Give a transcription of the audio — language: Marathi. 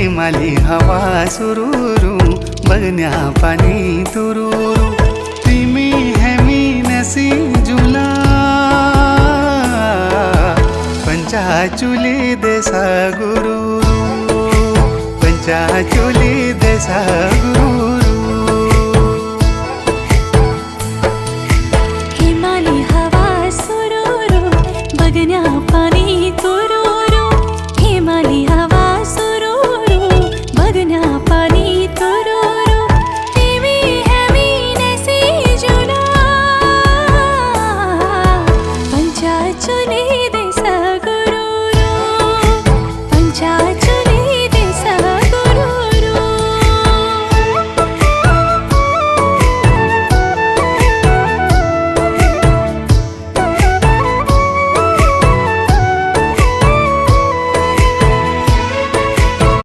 प्रेमाली हवा सुरूरू बगन्या पाणी तुरूरू तिमी हेमी नसी जुला पंचाचुली देसा गुरु पंचाचुली देसा गुरु